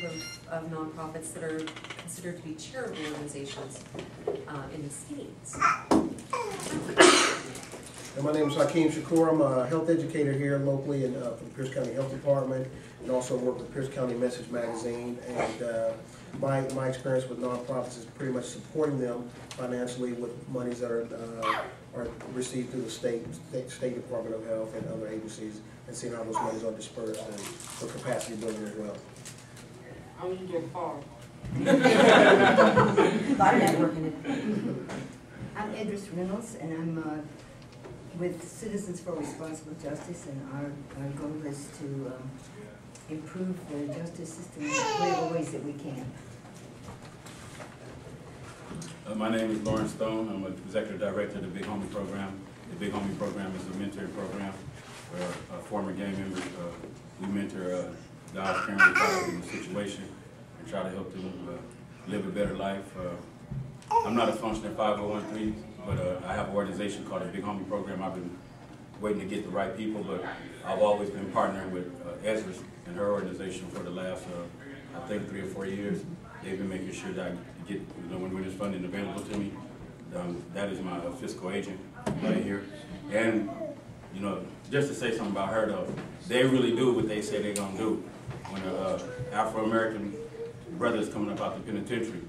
of nonprofits that are considered to be charitable organizations in the state. And my name is Hakeem Shakur. I'm a health educator here locally in for the Pierce County Health Department, and also work with Pierce County Message Magazine. And my experience with nonprofits is pretty much supporting them financially with monies that are received through the State Department of Health and other agencies, and seeing how those monies are dispersed and for capacity building as well. How did you get far? A lot of networking. I'm Idris Reynolds, and I'm with Citizens for Responsible Justice, and our goal is to improve the justice system in whatever ways that we can. My name is Lawrence Stone. I'm an Executive Director of the Big Homie Program. The Big Homie Program is a mentoring program for former gang members. We mentor guys currently caught in the situation and try to help them live a better life. I'm not a functioning 501(c), but I have an organization called the Big Homie Program. I've been waiting to get the right people, but I've always been partnering with Ezra and her organization for the last, I think, 3 or 4 years. They've been making sure that I get, when there's funding available to me, that is my fiscal agent right here. And, just to say something about her though, they really do what they say they're gonna do. When Afro-American brothers coming up out the penitentiary,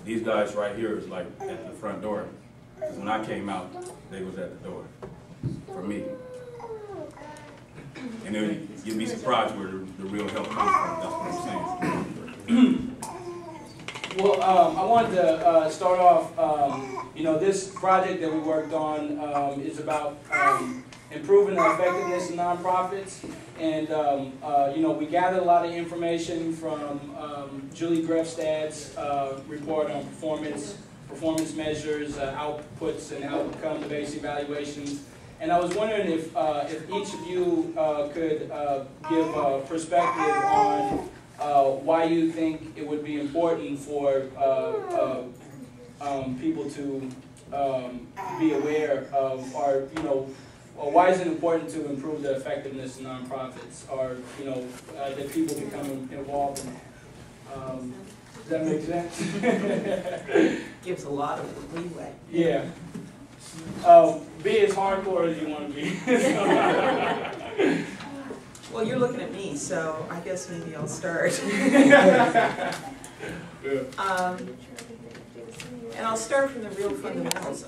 these guys right here is like at the front door. Because when I came out, they was at the door for me. And then you'd be surprised where the real help comes from. That's what I'm saying. Well, I wanted to start off, this project that we worked on is about improving the effectiveness of nonprofits. And, we gathered a lot of information from Julie Grefstad's report on performance measures, outputs, and outcome-based evaluations. And I was wondering if each of you could give a perspective on why you think it would be important for people to be aware of, or why is it important to improve the effectiveness of nonprofits, or that people become involved in. Does that make sense? Gives a lot of leeway. Yeah. Be as hardcore as you want to be. Well, you're looking at me, so I guess maybe I'll start. And I'll start from the real fundamentals.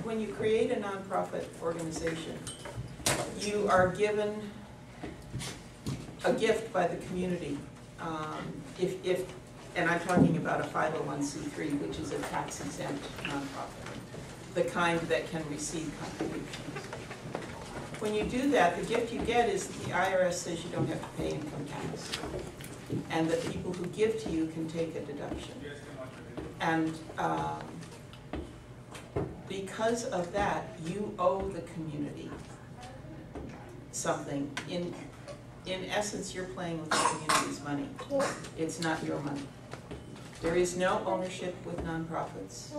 When you create a nonprofit organization, you are given a gift by the community. And I'm talking about a 501c3, which is a tax-exempt nonprofit, the kind that can receive contributions. When you do that, the gift you get is the IRS says you don't have to pay income tax, and that people who give to you can take a deduction. And because of that, you owe the community something. In essence, you're playing with the community's money. It's not your money. There is no ownership with nonprofits.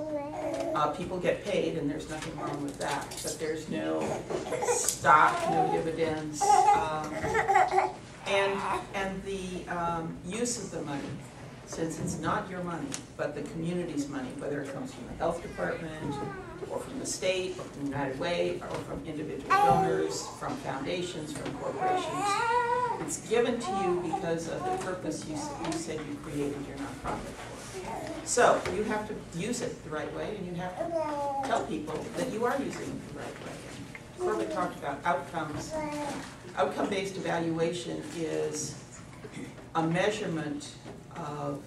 People get paid, and there's nothing wrong with that, but there's no stock, no dividends, and the use of the money, since it's not your money, but the community's money, whether it comes from the health department, or from the state, or from United Way, or from individual donors, from foundations, from corporations. It's given to you because of the purpose you said you created your nonprofit for. So you have to use it the right way, and you have to tell people that you are using it the right way. Corbett talked about outcomes. Outcome-based evaluation is a measurement of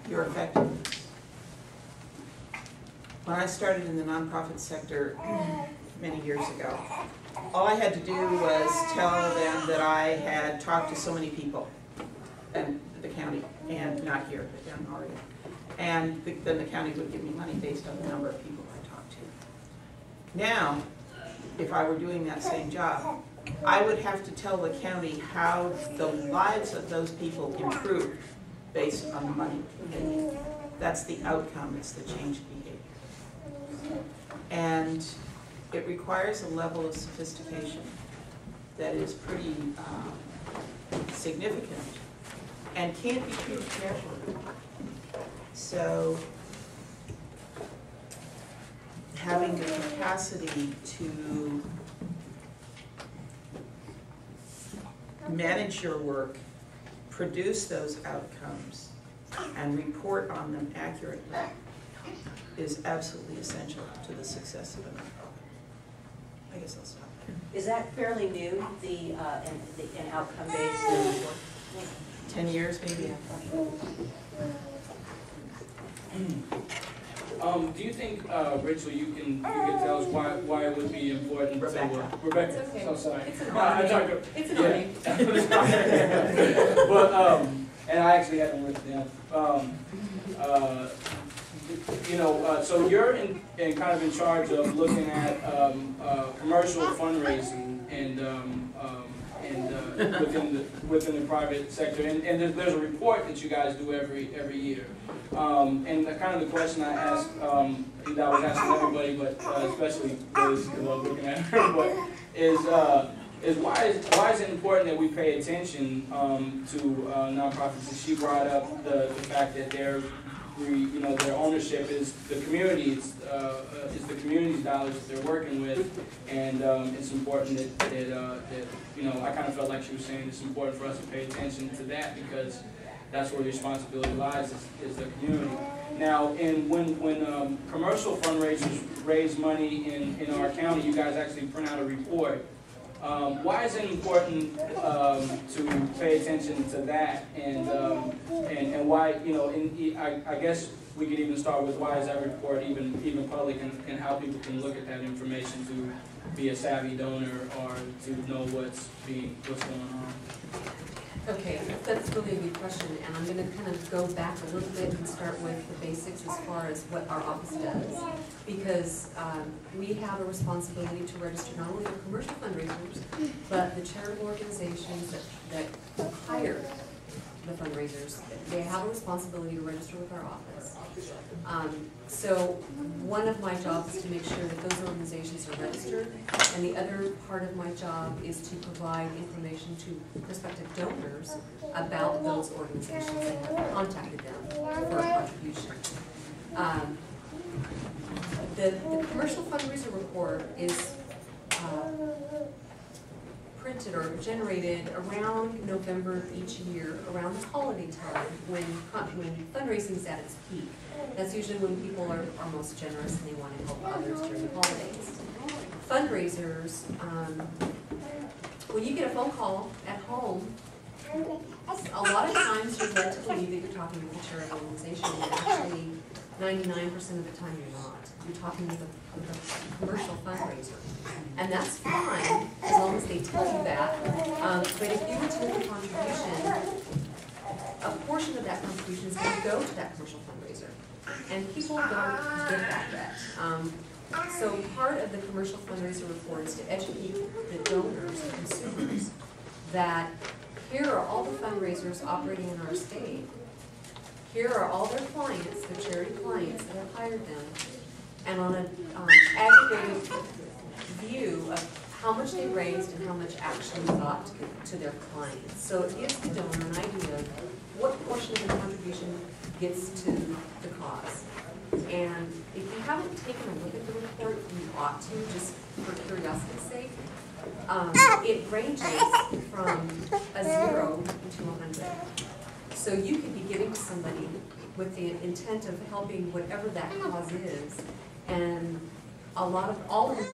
your effectiveness. When I started in the nonprofit sector many years ago, all I had to do was tell them that I had talked to so many people in the county, and not here, but down in Oregon. And then the county would give me money based on the number of people I talked to. Now, if I were doing that same job, I would have to tell the county how the lives of those people improved based on the money they gave. That's the outcome, it's the changed behavior. And it requires a level of sophistication that is pretty significant and can't be treated casually. So having the capacity to manage your work, produce those outcomes, and report on them accurately is absolutely essential to the success of a nonprofit. I guess I'll stop there. Is that fairly new, the an outcome-based? 10 years maybe? Do you think, Rachel, you can tell us why it would be important to Rebecca? It's okay. So sorry. It's an No, I honor. talked to- It's an yeah. But and I actually had them written down. So you're kind of in charge of looking at commercial fundraising and within the private sector, and there's a report that you guys do every year. And kind of the question I asked, that I was asking everybody, but especially those who are looking at her, but is why is it important that we pay attention to nonprofits? And she brought up the fact that their ownership is the community. It's the community's dollars that they're working with, and it's important that I kind of felt like she was saying it's important for us to pay attention to that, because that's where the responsibility lies, is the community. Now, when commercial fundraisers raise money in our county, you guys actually print out a report. Why is it important to pay attention to that, and why, I guess we could even start with why is that report even public, and how people can look at that information to be a savvy donor or to know what's going on. Okay, that's really a good question, and I'm gonna kind of go back a little bit and start with the basics as far as what our office does, because we have a responsibility to register not only the commercial fundraisers, but the charitable organizations that hire the fundraisers. They have a responsibility to register with our office. So one of my jobs is to make sure that those organizations are registered, and the other part of my job is to provide information to prospective donors about those organizations that have contacted them for a contribution. The commercial fundraiser report is printed or generated around November each year, around the holiday time, when fundraising is at its peak. That's usually when people are most generous and they want to help others during the holidays. Fundraisers, when you get a phone call at home, a lot of times you're led to believe that you're talking with a charitable organization, and actually 99% of the time you're not. You're talking with a commercial fundraiser. And that's fine, as long as they tell you that. But if you were to make a contribution, a portion of that contribution is going to go to that commercial fundraiser. And people don't get that yet. So part of the commercial fundraiser report is to educate the donors and consumers that here are all the fundraisers operating in our state. Here are all their clients, their charity clients that have hired them. And on an aggregated view of how much they raised and how much actually got to their clients. So it gives the donor an idea of what portion of the contribution gets to the cause. And if you haven't taken a look at the report, you ought to, just for curiosity's sake. It ranges from a 0 to 100. So you could be giving to somebody with the intent of helping whatever that cause is, and all of the